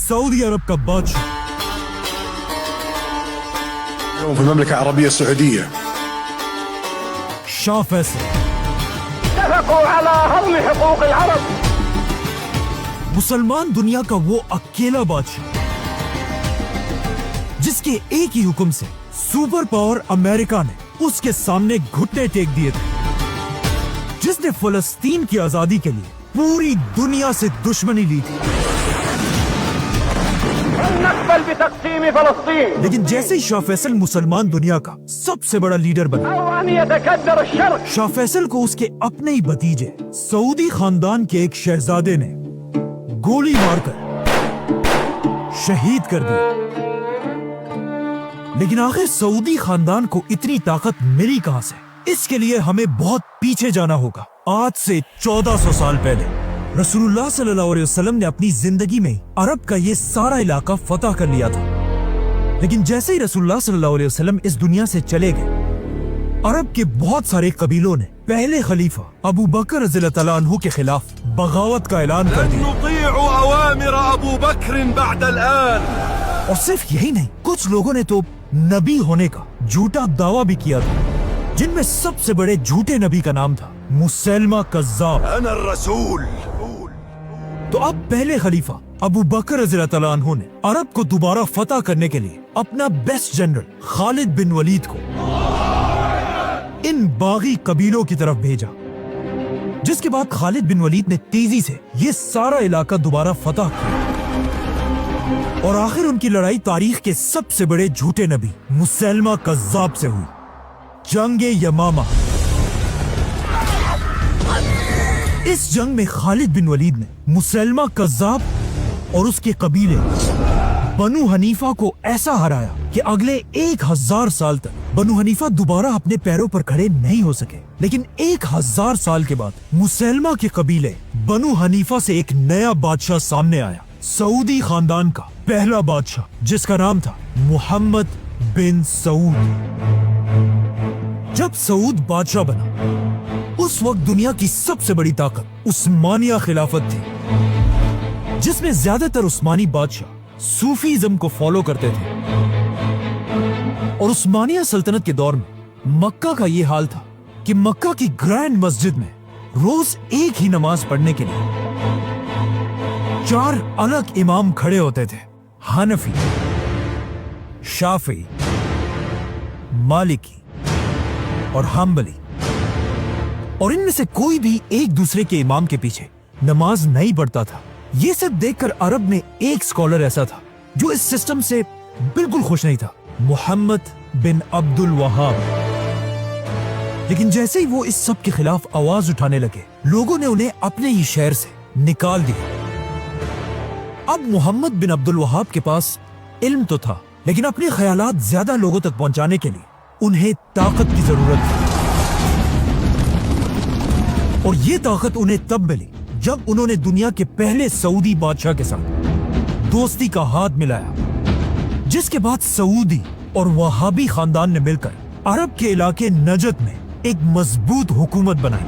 Saudi अरब का बादशाह في المملكة العربية السعودية शाह फैसल اتفقوا على هضم حقوق العرب. मुसलमान दुनिया का वो अकेला बादशाह जिसके एक ही हुक्म से सुपर पावर अमेरिका ने उसके सामने घुटने टेक दिए थे, जिसने फलस्तीन की आजादी के लिए पूरी दुनिया से दुश्मनी ली थी। لن نقبل بتقسيم فلسطين लेकिन जैसे ही शाह फैसल मुसलमान दुनिया का सबसे बड़ा लीडर बना, أو أن يتكدر الشرق. शाह फैसल को उसके अपने ही भतीजे सऊदी खानदान के एक शहजादे ने गोली मारकर शहीद कर दिया। लेकिन आखिर सऊदी खानदान को इतनी ताकत मिली कहां से? इसके लिए हमें बहुत पीछे जाना होगा। आज से 1400 साल पहले रसूलुल्लाह सल्लल्लाहु अलैहि वसल्लम ने अपनी जिंदगी में अरब का ये सारा इलाका फतह कर लिया था। लेकिन जैसे ही रसूलुल्लाह सल्लल्लाहु अलैहि वसल्लम इस दुनिया से चले गए, अरब के बहुत सारे कबीलों ने पहले खलीफा अबू बकर रज़ियल्लाहु तआला अन्हु के खिलाफ बगावत का ऐलान कर दिया। نطيع أوامر أبو بكر بعد الآن. और सिर्फ यही नहीं, कुछ लोगों ने तो नबी होने का झूठा दावा भी किया था, जिनमें सबसे बड़े झूठे नबी का नाम था मुसैलमा कज़्ज़ाब। أنا الرسول. तो अब पहले खलीफा अबू बकर रज़ियल्लाहु तआला अन्हु ने अरब को दोबारा फतह करने के लिए अपना बेस्ट जनरल खालिद बिन वलीद को इन बागी कबीलों की तरफ भेजा, जिसके बाद खालिद बिन वलीद ने तेजी से ये सारा इलाका दोबारा फतह किया और आखिर उनकी लड़ाई तारीख के सबसे बड़े झूठे नबी मुसैलमा कज़्ज़ाब से हुई, जंगे यमामा। इस जंग में खालिद बिन वलीद ने मुसैलमा कज़्ज़ाब और उसके कबीले बनु हनीफा को ऐसा हराया कि अगले 1000 साल तक बनु हनीफा दोबारा अपने पैरों पर खड़े नहीं हो सके। लेकिन 1000 साल के बाद मुसैलमा के कबीले बनु हनीफा से एक नया बादशाह सामने आया, सऊदी खानदान का पहला बादशाह, जिसका नाम था मुहम्मद बिन सऊद। जब सऊद बादशाह बना, उस वक्त दुनिया की सबसे बड़ी ताकत उस्मानिया खिलाफत थी, जिसमें ज्यादातर उस्मानी बादशाह सूफीज्म को फॉलो करते थे। और उस्मानिया सल्तनत के दौर में मक्का का ये हाल था कि मक्का की ग्रैंड मस्जिद में रोज एक ही नमाज पढ़ने के लिए 4 अलग इमाम खड़े होते थे, हनफी, शाफी, मालिकी और हम्बली। और इनमें से कोई भी एक दूसरे के इमाम के पीछे नमाज नहीं पढ़ता था। ये सब देखकर अरब में एक स्कॉलर ऐसा था जो इस सिस्टम से बिल्कुल खुश नहीं था, मोहम्मद बिन अब्दुल वहाब। लेकिन जैसे ही वो इस सब के खिलाफ आवाज उठाने लगे, लोगों ने उन्हें अपने ही शहर से निकाल दिया। अब मोहम्मद बिन अब्दुल वहाब के पास इल्म तो था, लेकिन अपने ख्यालात ज्यादा लोगों तक पहुंचाने के लिए उन्हें ताकत की जरूरत थी। और ये ताकत उन्हें तब मिली जब उन्होंने दुनिया के पहले सऊदी बादशाह के साथ दोस्ती का हाथ मिलाया, जिसके बाद सऊदी और वहाबी खानदान ने मिलकर अरब के इलाके नजद में एक मजबूत हुकूमत बनाई।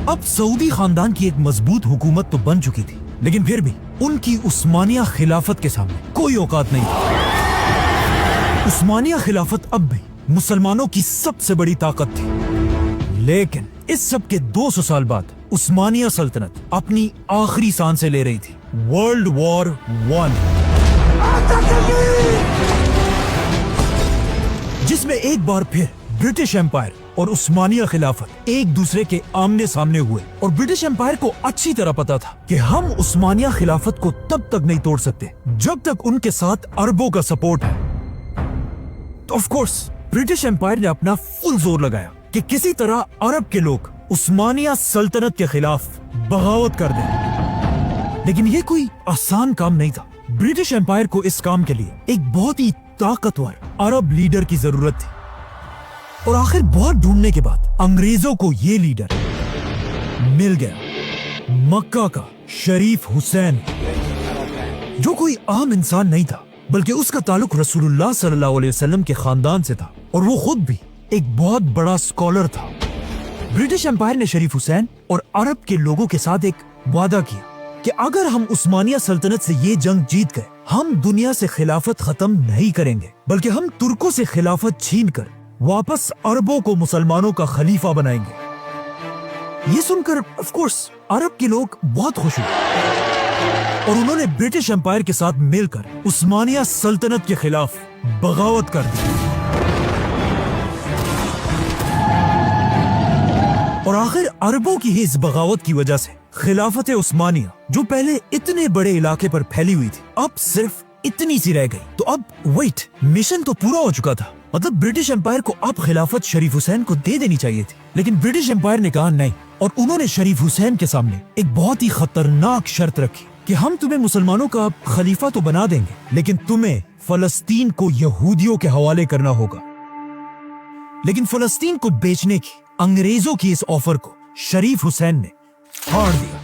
अब सऊदी खानदान की एक मजबूत हुकूमत तो बन चुकी थी, लेकिन फिर भी उनकी उस्मानिया खिलाफत के सामने कोई औकात नहीं थी। उस्मानिया खिलाफत अब भी मुसलमानों की सबसे बड़ी ताकत थी। लेकिन इस सब के 200 साल बाद उस्मानिया सल्तनत अपनी आखिरी सांसें ले रही थी। वर्ल्ड वॉर 1, जिसमें एक बार फिर ब्रिटिश एम्पायर और उस्मानिया खिलाफत एक दूसरे के आमने सामने हुए। और ब्रिटिश एम्पायर को अच्छी तरह पता था कि हम उस्मानिया खिलाफत को तब तक नहीं तोड़ सकते जब तक उनके साथ अरबों का सपोर्ट है। तो ऑफ कोर्स ब्रिटिश एम्पायर ने अपना फुल जोर लगाया कि किसी तरह अरब के लोग उस्मानिया सल्तनत के खिलाफ बगावत कर दें। लेकिन ये कोई आसान काम नहीं था। ब्रिटिश एम्पायर को इस काम के लिए एक बहुत ही ताकतवर अरब लीडर की जरूरत थी। और आखिर बहुत ढूंढने के बाद अंग्रेजों को ये लीडर मिल गया, मक्का का शरीफ हुसैन, जो कोई आम इंसान नहीं था, बल्कि उसका ताल्लुक रसूलुल्लाह सल्लल्लाहु अलैहि वसल्लम के खानदान से था। और वो खुद भी एक बहुत बड़ा स्कॉलर था। ब्रिटिश एम्पायर ने शरीफ हुसैन और अरब के लोगों के साथ एक वादा किया کہ اگر ہم عثمانیہ سلطنت سے یہ جنگ جیت گئے ہم دنیا سے خلافت ختم نہیں کریں گے بلکہ ہم ترکوں سے خلافت چھین کر واپس عربوں کو مسلمانوں کا خلیفہ بنائیں گے۔ یہ سن کر آف کورس عرب کے لوگ بہت خوش ہوئے اور انہوں نے برٹش امپائر کے ساتھ مل کر عثمانیہ سلطنت کے خلاف بغاوت کر دی اور آخر عربوں کی ہی اس بغاوت کی وجہ سے خلافت عثمانیہ جو پہلے اتنے بڑے علاقے پر پھیلی ہوئی تھی اب صرف اتنی سی رہ گئی۔ تو اب ویٹ، مشن تو پورا ہو چکا تھا، مطلب برٹش امپائر کو اب خلافت شریف حسین کو دے دینی چاہیے تھی، لیکن برٹش امپائر نے کہا نہیں، اور انہوں نے شریف حسین کے سامنے ایک بہت ہی خطرناک شرط رکھی کہ ہم تمہیں مسلمانوں کا خلیفہ تو بنا دیں گے لیکن تمہیں فلسطین کو یہودیوں کے حوالے کرنا ہوگا۔ لیکن فلسطین کو بیچنے کی انگریزوں کی اس آفر کو شریف حسین نے پھاڑ دیا۔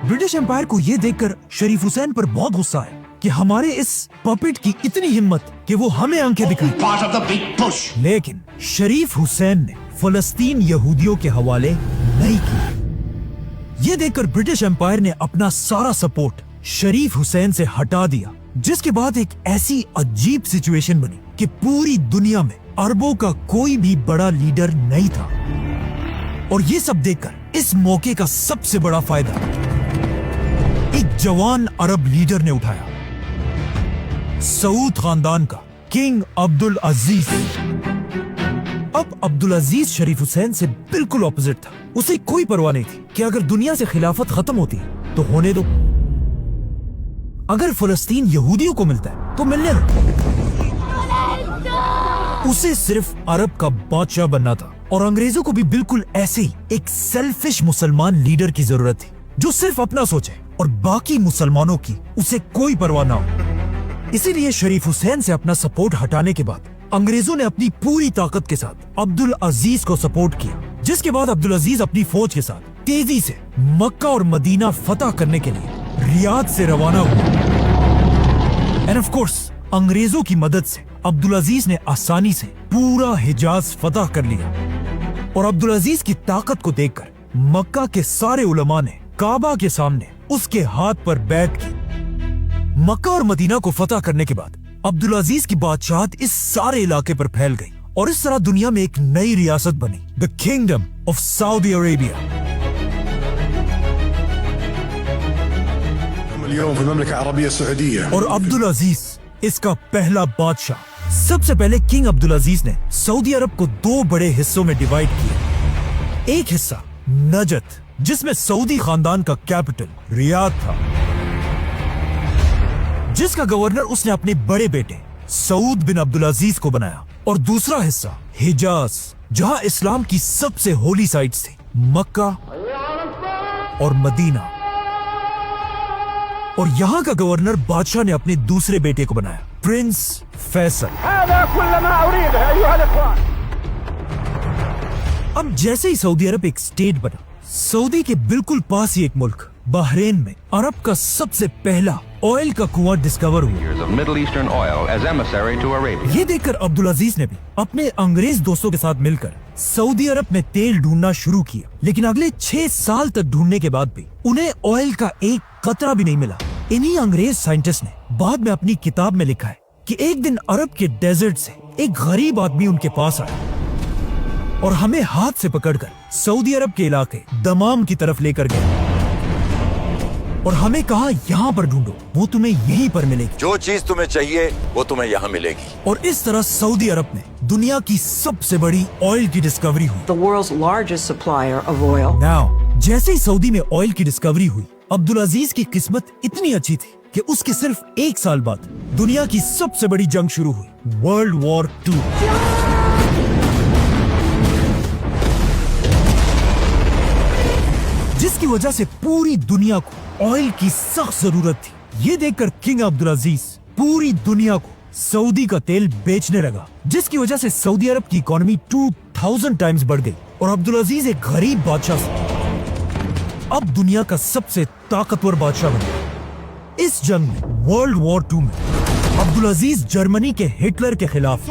برٹش امپائر کو یہ دیکھ کر شریف حسین پر بہت غصہ ہے کہ ہمارے اس پپٹ کی اتنی ہمت کہ وہ ہمیں آنکھیں دکھائے، لیکن شریف حسین نے فلسطین یہودیوں کے حوالے نہیں کی۔ یہ دیکھ کر برٹش امپائر نے اپنا سارا سپورٹ شریف حسین سے ہٹا دیا، جس کے بعد ایک ایسی عجیب سچویشن بنی کہ پوری دنیا میں عربوں کا کوئی بھی بڑا لیڈر نہیں تھا، اور یہ سب دیکھ کر اس موقع کا سب سے بڑا فائدہ ایک جوان عرب لیڈر نے اٹھایا، سعود خاندان کا کنگ عبدالعزیز۔ اب عبدالعزیز شریف حسین سے بالکل اپوزٹ تھا، اسے کوئی پرواہ نہیں تھی کہ اگر دنیا سے خلافت ختم ہوتی ہے تو ہونے دو، اگر فلسطین یہودیوں کو ملتا ہے تو ملنے دو، اسے صرف عرب کا بادشاہ بننا تھا، اور انگریزوں کو بھی بالکل ایسے ہی ایک سیلفش مسلمان لیڈر کی ضرورت تھی جو صرف اپنا سوچے اور باقی مسلمانوں کی اسے کوئی پرواہ نہ ہو۔ اسی لیے شریف حسین سے اپنا سپورٹ ہٹانے کے بعد انگریزوں نے اپنی پوری طاقت کے ساتھ عبدالعزیز کو سپورٹ کیا، جس کے بعد عبدالعزیز اپنی فوج کے ساتھ تیزی سے مکہ اور مدینہ فتح کرنے کے لیے ریاض سے روانہ ہوا۔ اینڈ آف کورس انگریزوں کی مدد سے عبدالعزیز نے آسانی سے پورا حجاز فتح کر لیا، اور عبدالعزیز کی طاقت کو دیکھ کر مکہ کے سارے علماء نے کعبہ کے سامنے اس کے ہاتھ پر بیعت کی۔ مکہ اور مدینہ کو فتح کرنے کے بعد عبدالعزیز کی بادشاہت اس سارے علاقے پر پھیل گئی، اور اس طرح دنیا میں ایک نئی ریاست بنی، the kingdom of Saudi Arabia. اليوم في المملكة العربية السعودية اور عبدالعزیز اس کا پہلا بادشاہ۔ سب سے پہلے کنگ عبدالعزیز نے سعودی عرب کو دو بڑے حصوں میں ڈیوائیڈ کیا، ایک حصہ نجد جس میں سعودی خاندان کا کیپٹل ریاض تھا، جس کا گورنر اس نے اپنے بڑے بیٹے سعود بن عبدالعزیز کو بنایا، اور دوسرا حصہ حجاز جہاں اسلام کی سب سے ہولی سائٹس تھی، مکہ اور مدینہ، اور یہاں کا گورنر بادشاہ نے اپنے دوسرے بیٹے کو بنایا، پرنس فیصل۔ هذا كل ما أريده أيها الإخوان. اب جیسے ہی سعودی عرب ایک اسٹیٹ بنا، سعودی کے بالکل پاس ہی ایک ملک بحرین میں عرب کا سب سے پہلا آئل کا کنواں ڈسکور ہوا۔ of Middle Eastern oil as emissary to Arabia. یہ دیکھ کر عبدالعزیز نے بھی اپنے انگریز دوستوں کے ساتھ مل کر سعودی عرب میں تیل ڈھونڈنا شروع کیا، لیکن اگلے 6 سال تک ڈھونڈنے کے بعد بھی انہیں آئل کا ایک قطرہ بھی نہیں ملا۔ انہی انگریز سائنٹسٹ نے بعد میں اپنی کتاب میں لکھا ہے کہ ایک دن عرب کے ڈیزرٹ سے ایک غریب آدمی ان کے پاس آیا اور ہمیں ہاتھ سے پکڑ کر سعودی عرب کے علاقے دمام کی طرف لے کر گئے، اور ہمیں کہا یہاں پر ڈھونڈو، وہ تمہیں یہیں پر ملے گی، جو چیز تمہیں چاہیے وہ تمہیں یہاں ملے گی۔ اور اس طرح سعودی عرب میں دنیا کی سب سے بڑی آئل کی ڈسکوری ہوئی۔ the world's largest supplier of oil. Now, جیسے ہی سعودی میں آئل کی ڈسکوری ہوئی، عبدالعزیز کی قسمت اتنی اچھی تھی کہ اس کے صرف 1 سال بعد دنیا کی سب سے بڑی جنگ شروع ہوئی، ورلڈ وار 2۔ جس کی وجہ سے پوری دنیا کو آئل کی سخت ضرورت تھی۔ یہ دیکھ کر کنگ عبدالعزیز پوری دنیا کو سعودی کا تیل بیچنے لگا، جس کی وجہ سے سعودی عرب کی اکانومی 2000 ٹائمز بڑھ گئی، اور عبدالعزیز ایک غریب بادشاہ سے اب دنیا کا سب سے طاقتور بادشاہ بنا۔ اس جنگ میں ورلڈ وار 2 میں عبدالعزیز جرمنی کے ہٹلر کے خلاف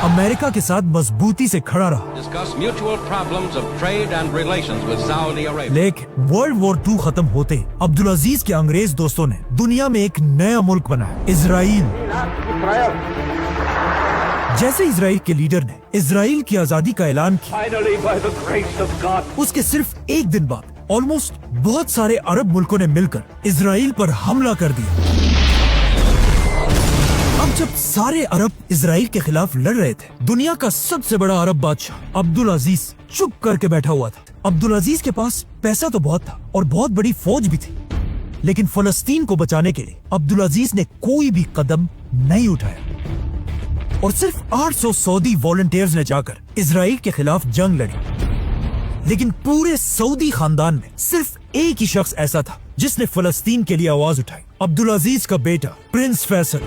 امریکہ کے ساتھ مضبوطی سے کھڑا رہا. discuss mutual problems of trade and relations with Saudi Arabia. لیکن ورلڈ وار 2 ختم ہوتے عبدالعزیز کے انگریز دوستوں نے دنیا میں ایک نیا ملک بنایا, اسرائیل. جیسے اسرائیل کے لیڈر نے اسرائیل کی آزادی کا اعلان کیا, Finally, by the grace of God, اس کے صرف ایک دن بعد آلموسٹ بہت سارے عرب ملکوں نے مل کر اسرائیل پر حملہ کر دیا. اب جب سارے عرب اسرائیل کے خلاف لڑ رہے تھے, دنیا کا سب سے بڑا عرب بادشاہ عبدالعزیز چپ کر کے بیٹھا ہوا تھا. عبدالعزیز کے پاس پیسہ تو بہت تھا اور بہت بڑی فوج بھی تھی, لیکن فلسطین کو بچانے کے لیے عبدالعزیز نے کوئی بھی قدم نہیں اٹھایا, اور صرف 800 سعودی والنٹیئرز نے جا کر اسرائیل کے خلاف جنگ لڑی. لیکن پورے سعودی خاندان میں صرف ایک ہی شخص ایسا تھا جس نے فلسطین کے لیے آواز اٹھائی, عبدالعزیز کا بیٹا پرنس فیصل,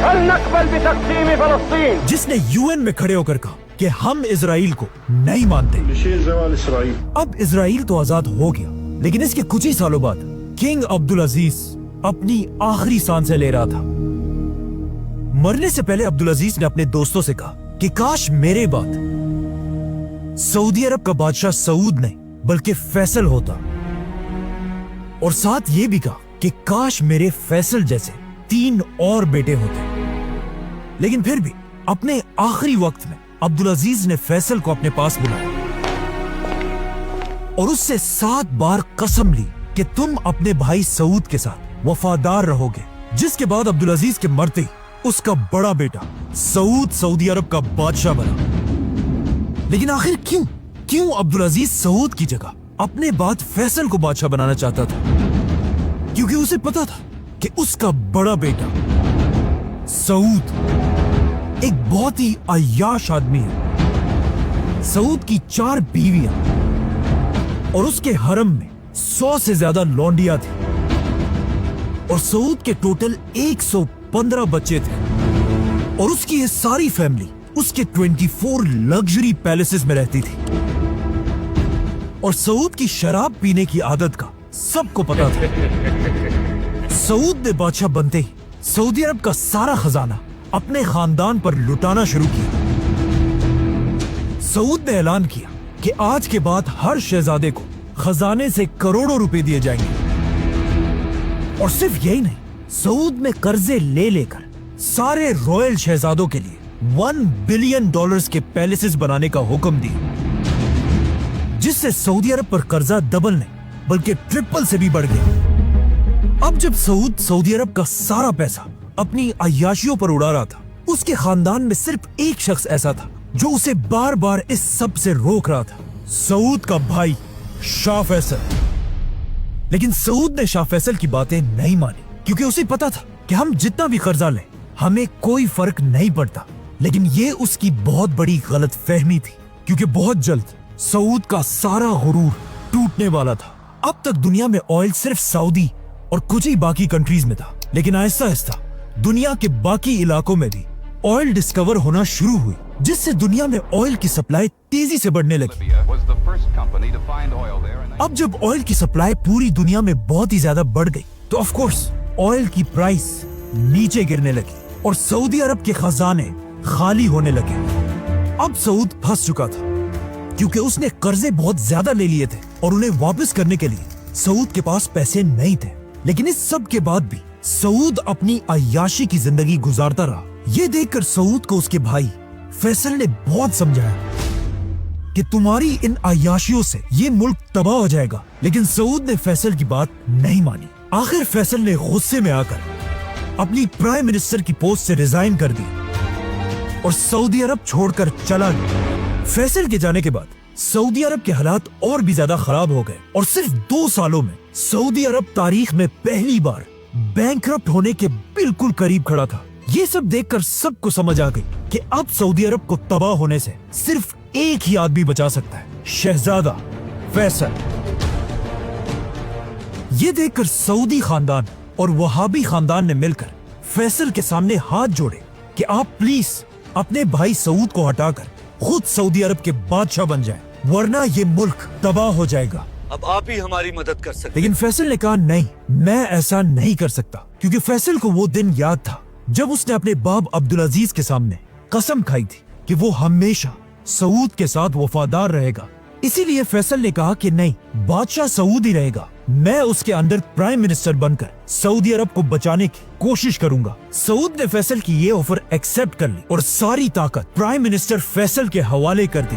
فلنقبل بتقسيم فلسطين. جس نے UN میں کھڑے ہو کر کہا کہ ہم اسرائیل کو نہیں مانتے. بشير زوال إسرائيل. اب اسرائیل تو آزاد ہو گیا, لیکن اس کے کچھ ہی سالوں بعد کنگ عبدالعزیز اپنی آخری سانسیں لے رہا تھا. مرنے سے پہلے عبدالعزیز نے اپنے دوستوں سے کہا کہ کاش میرے بعد سعودی عرب کا بادشاہ سعود نہیں بلکہ فیصل ہوتا, اور ساتھ یہ بھی کہا کہ کاش میرے فیصل جیسے 3 اور بیٹے ہوتے. لیکن پھر بھی اپنے آخری وقت میں عبدالعزیز نے فیصل کو اپنے پاس بلایا اور اس سے 7 بار قسم لی کہ تم اپنے بھائی سعود کے ساتھ وفادار رہو گے. جس کے بعد عبدالعزیز کے مرتے ہی اس کا بڑا بیٹا سعود سعودی عرب کا بادشاہ بنا. لیکن آخر کیوں عبدالعزیز سعود کی جگہ اپنے بعد فیصل کو بادشاہ بنانا چاہتا تھا؟ کیونکہ اسے پتا تھا کہ اس کا بڑا بیٹا سعود ایک بہت ہی عیاش آدمی ہے. سعود کی 4 بیویاں اور اس کے حرم میں 100 سے زیادہ لونڈیاں تھیں, اور سعود کے ٹوٹل 115 بچے تھے, اور اس کی یہ ساری فیملی اس کے 24 لگژری پیلیسز میں رہتی تھی. اور سعود کی شراب پینے کی عادت کا سب کو پتا تھا. سعود نے بادشاہ بنتے ہی سعودی عرب کا سارا خزانہ اپنے خاندان پر لٹانا شروع کیا. سعود نے اعلان کیا کہ آج کے بعد ہر شہزادے کو خزانے سے کروڑوں روپے دیے جائیں گے. اور صرف یہی نہیں, سعود میں قرضے لے لے کر سارے رائل شہزادوں کے لیے $1 بلین کے پیلیسز بنانے کا حکم دیا, جس سے سعودی عرب پر قرضہ ڈبل نہیں بلکہ ٹرپل سے بھی بڑھ گیا. اب جب سعود سعودی عرب کا سارا پیسہ اپنی عیاشیوں پر اڑا رہا تھا, اس کے خاندان میں صرف ایک شخص ایسا تھا جو اسے بار بار اس سب سے روک رہا تھا, سعود کا بھائی شاہ فیصل. لیکن سعود نے شاہ فیصل کی باتیں نہیں مانی, کیونکہ اسے پتا تھا کہ ہم جتنا بھی قرضہ لیں ہمیں کوئی فرق نہیں پڑتا. لیکن یہ اس کی بہت بڑی غلط فہمی تھی, کیونکہ بہت جلد سعود کا سارا غرور ٹوٹنے والا تھا. اب تک دنیا میں آئل صرف سعودی اور کچھ ہی باقی کنٹریز میں تھا, لیکن آہستہ آہستہ دنیا کے باقی علاقوں میں بھی آئل ڈسکور ہونا شروع ہوئی, جس سے دنیا میں آئل کی سپلائی تیزی سے بڑھنے لگی. اب جب آئل کی سپلائی پوری دنیا میں بہت ہی زیادہ بڑھ گئی تو آف کورس آئل کی پرائس نیچے گرنے لگی اور سعودی عرب کے خزانے خالی ہونے لگے. اب سعود پھنس چکا تھا, کیونکہ اس نے قرضے بہت زیادہ لے لیے تھے اور انہیں واپس کرنے کے لیے سعود کے پاس پیسے نہیں تھے. لیکن اس سب کے بعد بھی سعود اپنی عیاشی کی زندگی گزارتا رہا. یہ دیکھ کر سعود کو اس کے بھائی فیصل نے بہت سمجھایا کہ تمہاری ان عیاشیوں سے یہ ملک تباہ ہو جائے گا, لیکن سعود نے فیصل کی بات نہیں مانی. آخر فیصل نے غصے میں آ کر اپنی پرائم منسٹر کی پوسٹ سے ریزائن کر دی اور سعودی عرب چھوڑ کر چلا گیا. فیصل کے جانے کے بعد سعودی عرب کے حالات اور بھی زیادہ خراب ہو گئے اور صرف 2 سالوں میں سعودی عرب تاریخ میں پہلی بار بینکرپٹ ہونے کے بالکل قریب کھڑا تھا. یہ سب دیکھ کر سب کو سمجھ آ گئی کہ اب سعودی عرب کو تباہ ہونے سے صرف ایک ہی آدمی بچا سکتا ہے, شہزادہ فیصل. یہ دیکھ کر سعودی خاندان اور وہابی خاندان نے مل کر فیصل کے سامنے ہاتھ جوڑے کہ آپ پلیز اپنے بھائی سعود کو ہٹا کر خود سعودی عرب کے بادشاہ بن جائیں, ورنہ یہ ملک تباہ ہو جائے گا. اب آپ ہی ہماری مدد کر سکتے. لیکن فیصل نے کہا نہیں, میں ایسا نہیں کر سکتا, کیونکہ فیصل کو وہ دن یاد تھا جب اس نے اپنے باپ عبدالعزیز کے سامنے कसम खाई थी कि वो हमेशा सऊद के साथ वफादार रहेगा। इसीलिए फैसल ने कहा कि नहीं, बादशाह सऊद ही रहेगा। मैं उसके अंडर प्राइम मिनिस्टर बनकर सऊदी अरब को बचाने की कोशिश करूंगा। सऊद ने फैसल की ये ऑफर एक्सेप्ट कर ली और सारी ताकत प्राइम मिनिस्टर फैसल के हवाले कर दी।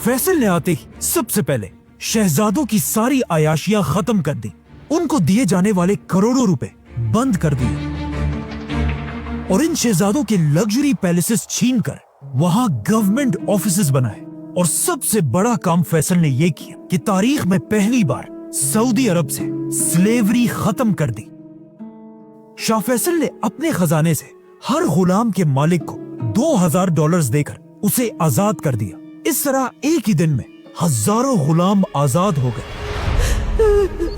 फैसल ने आते ही सबसे पहले शहजादों की सारी आयाशियां खत्म कर दी, उनको दिए जाने वाले करोड़ों रुपए बंद कर दिए और इन शहजादों के लग्जरी पैलेसेस छीनकर वहां गवर्नमेंट ऑफिसेस बनाए। और सबसे बड़ा काम फैसल ने यह किया कि तारीख में पहली बार सऊदी अरब से स्लेवरी खत्म कर दी। शाह फैसल ने अपने खजाने से हर गुलाम के मालिक को $2000 देकर उसे आजाद कर दिया। इस तरह एक ही दिन में हजारों गुलाम आजाद हो गए।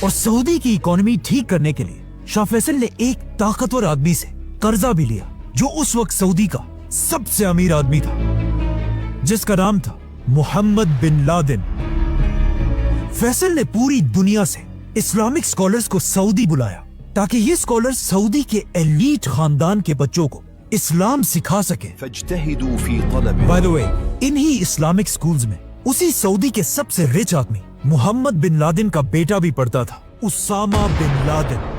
और सऊदी की इकोनॉमी ठीक करने के लिए शाह फैसल ने एक ताकतवर आदमी से कर्जा भी लिया, जो उस वक्त सऊदी का सबसे अमीर आदमी था, जिसका नाम था मोहम्मद बिन लादेन। फैसल ने पूरी दुनिया से इस्लामिक स्कॉलर्स को सऊदी बुलाया ताकि ये स्कॉलर्स सऊदी के एलीट खानदान के बच्चों को इस्लाम सिखा सके। बाय द वे, इन्हीं इस्लामिक स्कूल्स में उसी सऊदी के सबसे रिच आदमी मोहम्मद बिन लादेन का बेटा भी पढ़ता था, Osama bin Laden.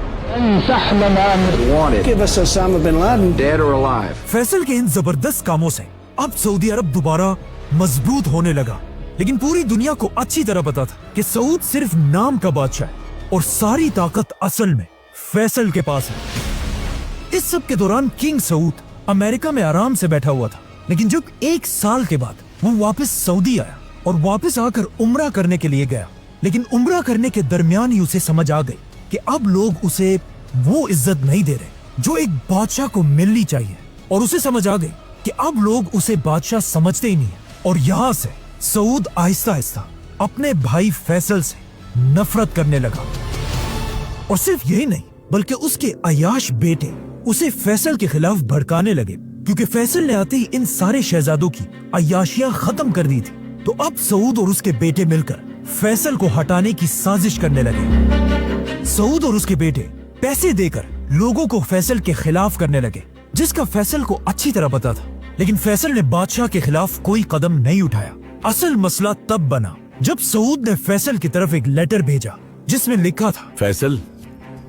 Give us Osama bin Laden, dead or alive. Faisal के इन जबरदस्त कामों से अब सऊदी अरब दोबारा मजबूत होने लगा, लेकिन पूरी दुनिया को अच्छी तरह पता था कि सऊद सिर्फ नाम का बादशाह है और सारी ताकत असल में फैसल के पास है। इस सब के दौरान किंग सऊद अमेरिका में आराम से बैठा हुआ था, लेकिन जब 1 साल के बाद वो वापस सऊदी आया और वापस आकर उम्रा करने के लिए गया, लेकिन उम्रा करने के दरमियान ही उसे समझ आ गई कि अब लोग उसे वो इज्जत नहीं दे रहे जो एक बादशाह को मिलनी चाहिए, और उसे समझ आ गई कि अब लोग उसे बादशाह समझते ही नहीं है। और यहाँ से सऊद आहिस्ता आहिस्ता अपने भाई फैसल से नफरत करने लगा। और सिर्फ यही नहीं, बल्कि उसके अयाश बेटे उसे फैसल के खिलाफ भड़काने लगे, क्योंकि फैसल ने आते ही इन सारे शहजादों की अयाशियां खत्म कर दी थी। तो अब सऊद और उसके बेटे मिलकर फैसल को हटाने की साजिश करने लगे। सऊद और उसके बेटे पैसे देकर लोगों को फैसल के खिलाफ करने लगे, जिसका फैसल को अच्छी तरह पता था, लेकिन फैसल ने बादशाह के खिलाफ कोई कदम नहीं उठाया। असल मसला तब बना जब सऊद ने फैसल की तरफ एक लेटर भेजा जिसमें लिखा था, फैसल,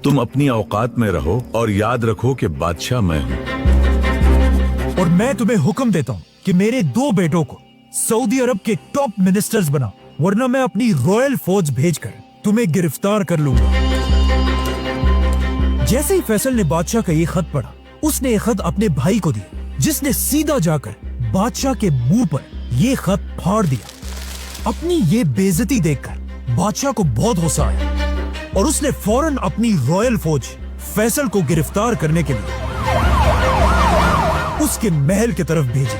तुम अपनी औकात में रहो और याद रखो कि बादशाह मैं हूँ, और मैं तुम्हें हुक्म देता हूँ कि मेरे 2 बेटों को सऊदी अरब के टॉप मिनिस्टर्स बनाओ, वरना मैं अपनी रॉयल फौज भेजकर तुम्हें गिरफ्तार कर लूंगा। जैसे ही फैसल ने बादशाह का ये खत पढ़ा, उसने ये खत अपने भाई को दिया, जिसने सीधा जाकर बादशाह के मुंह पर ये खत फाड़ दिया। अपनी ये बेइज्जती देखकर बादशाह को बहुत गुस्सा आया और उसने फौरन अपनी रॉयल फौज फैसल को गिरफ्तार करने के लिए उसके महल की तरफ भेजी।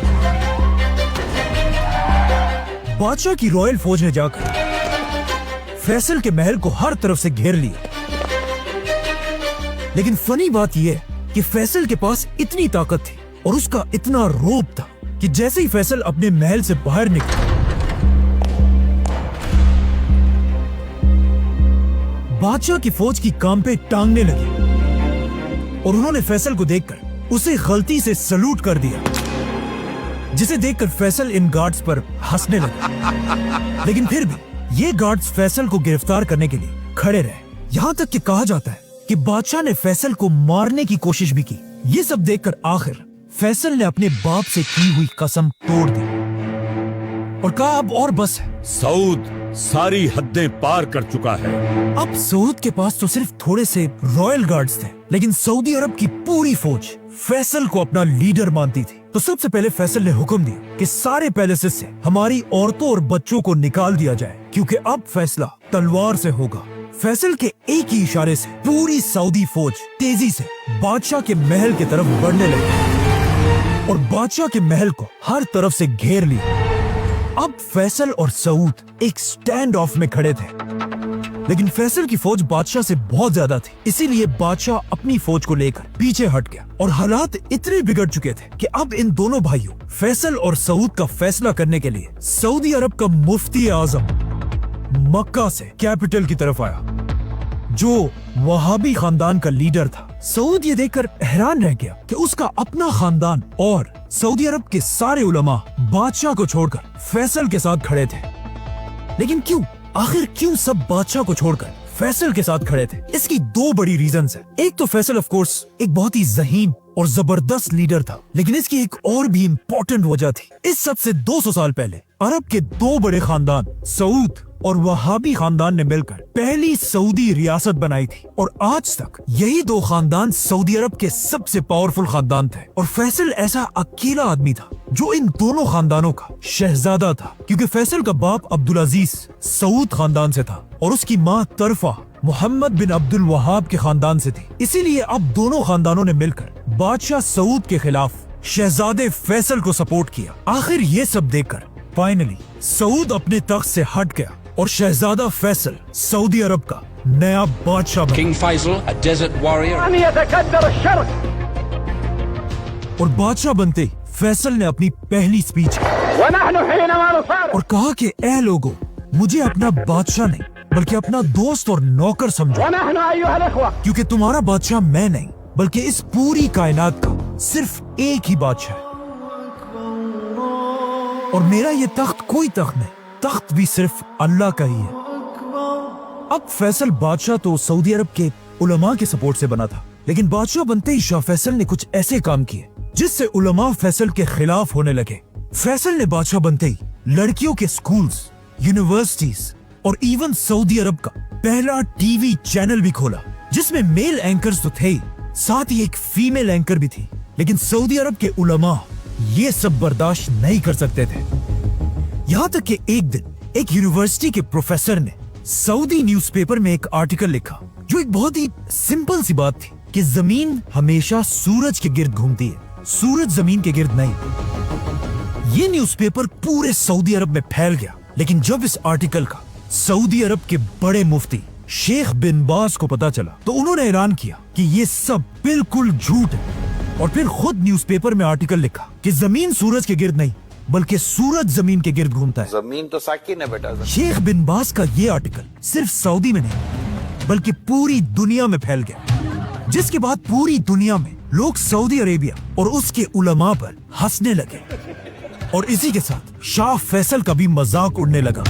बादशाह की रॉयल फौज ने जाकर फैसल के महल को हर तरफ से घेर लिया, लेकिन फनी बात यह कि फैसल के पास इतनी ताकत थी और उसका इतना रोब था कि जैसे ही फैसल अपने महल से बाहर निकला, बादशाह की फौज की काम पे टांगने लगे और उन्होंने फैसल को देखकर उसे गलती से सलूट कर दिया, जिसे देखकर फैसल इन गार्ड्स पर हंसने लगे। लेकिन फिर भी ये गार्ड्स फैसल को गिरफ्तार करने के लिए खड़े रहे। यहाँ तक कि कहा जाता है कि बादशाह ने फैसल को मारने की कोशिश भी की। ये सब देखकर आखिर फैसल ने अपने बाप से की हुई कसम तोड़ दी और कहा अब और बस है। सऊद सारी हदें पार कर चुका है। अब सऊद के पास तो सिर्फ थोड़े से रॉयल गार्ड्स थे, लेकिन सऊदी अरब की पूरी फौज फैसल को अपना लीडर मानती थी। तो सबसे पहले फैसल ने हुक्म दिया कि सारे पैलेसेस से हमारी औरतों और बच्चों को निकाल दिया जाए, क्योंकि अब फैसला तलवार से होगा। फैसल के एक ही इशारे से पूरी सऊदी फौज तेजी से बादशाह के महल की तरफ बढ़ने लगी और बादशाह के महल को हर तरफ से घेर लिया। अब फैसल और सऊद एक स्टैंड ऑफ में खड़े थे, लेकिन फैसल की फौज बादशाह से बहुत ज्यादा थी, इसीलिए बादशाह अपनी फौज को लेकर पीछे हट गया और हालात इतने बिगड़ चुके थे कि अब इन दोनों भाइयों फैसल और सऊद का फैसला करने के लिए सऊदी अरब का मुफ्ती आजम मक्का से कैपिटल की तरफ आया, जो वहाबी खानदान का लीडर था। सऊद ये देखकर हैरान रह गया कि उसका अपना खानदान और सऊदी अरब के सारे उलमा बादशाह को छोड़कर फैसल के साथ खड़े थे। लेकिन क्यों, आखिर क्यों सब बादशाह को छोड़कर फैसल के साथ खड़े थे? इसकी दो बड़ी रीजंस है। एक तो फैसल ऑफ कोर्स एक बहुत ही ज़हीन और जबरदस्त लीडर था, लेकिन इसकी एक और भी इम्पोर्टेंट वजह थी। इस सब से 200 साल पहले अरब के दो बड़े खानदान सऊद और वहाबी खानदान ने मिलकर पहली सऊदी रियासत बनाई थी, और आज तक यही दो खानदान सऊदी अरब के सबसे पावरफुल खानदान थे। और फैसल ऐसा अकेला आदमी था जो इन दोनों खानदानों का शहजादा था, क्योंकि फैसल का बाप अब्दुल अजीज सऊद खानदान से था और उसकी माँ तरफा मोहम्मद बिन अब्दुल वहाब के खानदान से थी। इसीलिए अब दोनों खानदानों ने मिलकर बादशाह सऊद के खिलाफ शहजादे फैसल को सपोर्ट किया। आखिर ये सब देखकर फाइनली सऊद अपने तख्त से हट गया और शहजादा फैसल सऊदी अरब का नया बादशाह बना। King Faisal, a desert warrior. أن يتكدر الشرق और बादशाह बनते ही फैसल ने अपनी पहली स्पीच की ونحن حينما نصارع और कहा कि ए लोगों, मुझे अपना बादशाह नहीं बल्कि अपना दोस्त और नौकर समझो, ونحن أيها الإخوة क्योंकि तुम्हारा बादशाह मैं नहीं बल्कि इस पूरी कायनात का सिर्फ एक ही बादशाह है, और मेरा ये तख्त कोई तख्त नहीं, तख्त भी सिर्फ अल्लाह का ही है। अब फैसल बादशाह तो सऊदी अरब के उलमा के सपोर्ट से बना था, लेकिन बादशाह बनते ही शाह फैसल ने कुछ ऐसे काम किए जिससे उलमा फैसल के खिलाफ होने लगे। फैसल ने बादशाह बनते ही लड़कियों के स्कूल्स, यूनिवर्सिटीज और इवन सऊदी अरब का पहला टीवी चैनल भी खोला, जिसमें मेल एंकर्स तो थे ही, साथ ही एक फीमेल एंकर भी थी। लेकिन सऊदी अरब के उलमा ये सब बर्दाश्त नहीं कर सकते थे, यहाँ तक कि एक दिन एक यूनिवर्सिटी के प्रोफेसर ने सऊदी न्यूज़पेपर में एक आर्टिकल लिखा जो एक बहुत ही सिंपल सी बात थी कि जमीन हमेशा सूरज के गिर्द घूमती है, सूरज जमीन के गिर्द नहीं। ये न्यूज़पेपर पूरे सऊदी अरब में फैल गया, लेकिन जब इस आर्टिकल का सऊदी अरब के बड़े मुफ्ती शेख बिन बाज को पता चला तो उन्होंने ऐलान किया कि ये सब बिल्कुल झूठ है, और फिर खुद न्यूज़पेपर में आर्टिकल लिखा कि जमीन सूरज के गिर्द नहीं बल्कि सूरज जमीन के गिर्द घूमता है। जमीन तो साकिन है बेटा। शेख बिन बाज का ये आर्टिकल सिर्फ सऊदी में नहीं बल्कि पूरी दुनिया में फैल गया, जिसके बाद पूरी दुनिया में लोग सऊदी अरेबिया और उसके उलमा पर हंसने लगे, और इसी के साथ शाह फैसल का भी मजाक उड़ने लगा।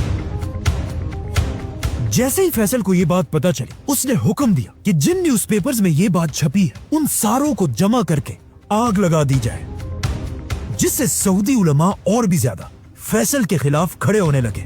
जैसे ही फैसल को ये बात पता चली, उसने हुक्म दिया कि जिन न्यूज़पेपर्स में ये बात छपी है उन सारों को जमा करके आग लगा दी जाए, जिससे सऊदी उलमा और भी ज्यादा फैसल के खिलाफ खड़े होने लगे।